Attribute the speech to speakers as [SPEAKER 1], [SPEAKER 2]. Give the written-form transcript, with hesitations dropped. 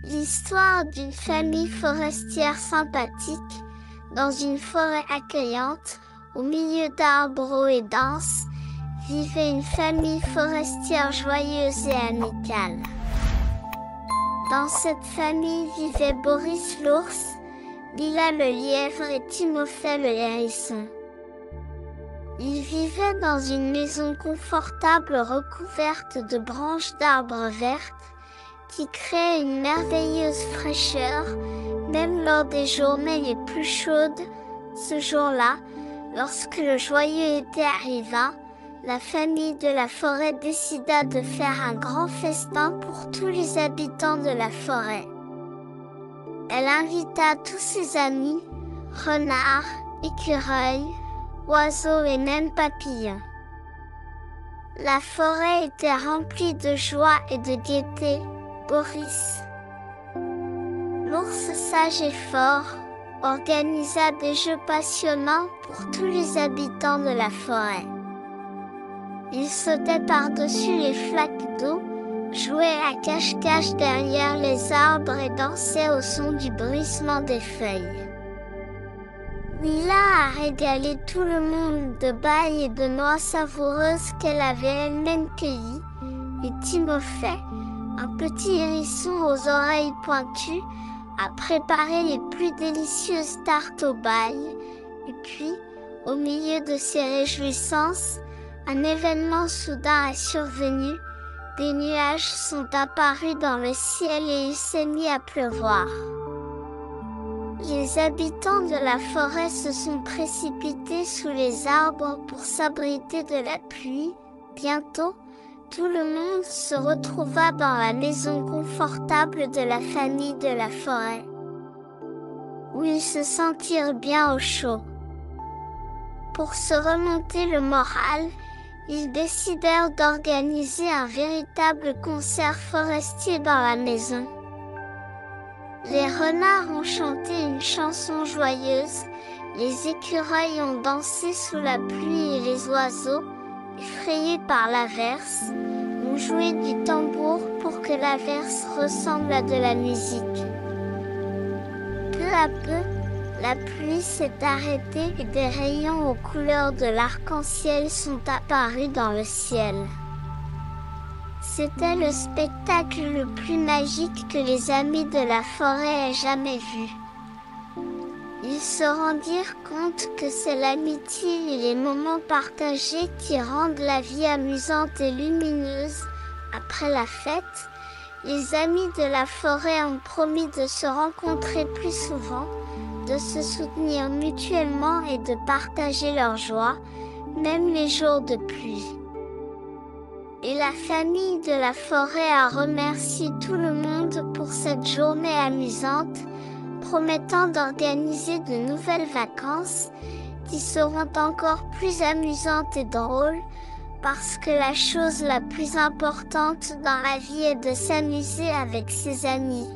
[SPEAKER 1] L'histoire d'une famille forestière sympathique, dans une forêt accueillante, au milieu d'arbres hauts et denses, vivait une famille forestière joyeuse et amicale. Dans cette famille vivaient Boris l'ours, Lila le lièvre et Timothée le hérisson. Ils vivaient dans une maison confortable recouverte de branches d'arbres vertes, qui créait une merveilleuse fraîcheur, même lors des journées les plus chaudes. Ce jour-là, lorsque le joyeux été arriva, la famille de la forêt décida de faire un grand festin pour tous les habitants de la forêt. Elle invita tous ses amis, renards, écureuils, oiseaux et même papillons. La forêt était remplie de joie et de gaieté. Boris, l'ours sage et fort, organisa des jeux passionnants pour tous les habitants de la forêt. Il sautait par-dessus les flaques d'eau, jouait à cache-cache derrière les arbres et dansait au son du bruissement des feuilles. Lila a régalé tout le monde de bailles et de noix savoureuses qu'elle avait elle-même cueillies, et Timothée, un petit hérisson aux oreilles pointues, a préparé les plus délicieuses tartes au bail. Et puis, au milieu de ces réjouissances, un événement soudain est survenu. Des nuages sont apparus dans le ciel et il s'est mis à pleuvoir. Les habitants de la forêt se sont précipités sous les arbres pour s'abriter de la pluie. Bientôt, tout le monde se retrouva dans la maison confortable de la famille de la forêt, où ils se sentirent bien au chaud. Pour se remonter le moral, ils décidèrent d'organiser un véritable concert forestier dans la maison. Les renards ont chanté une chanson joyeuse, les écureuils ont dansé sous la pluie et les oiseaux, effrayés par l'averse, ont joué du tambour pour que l'averse ressemble à de la musique. Peu à peu, la pluie s'est arrêtée et des rayons aux couleurs de l'arc-en-ciel sont apparus dans le ciel. C'était le spectacle le plus magique que les amis de la forêt aient jamais vu. Ils se rendirent compte que c'est l'amitié et les moments partagés qui rendent la vie amusante et lumineuse. Après la fête, les amis de la forêt ont promis de se rencontrer plus souvent, de se soutenir mutuellement et de partager leur joie, même les jours de pluie. Et la famille de la forêt a remercié tout le monde pour cette journée amusante, promettant d'organiser de nouvelles vacances qui seront encore plus amusantes et drôles, parce que la chose la plus importante dans la vie est de s'amuser avec ses amis.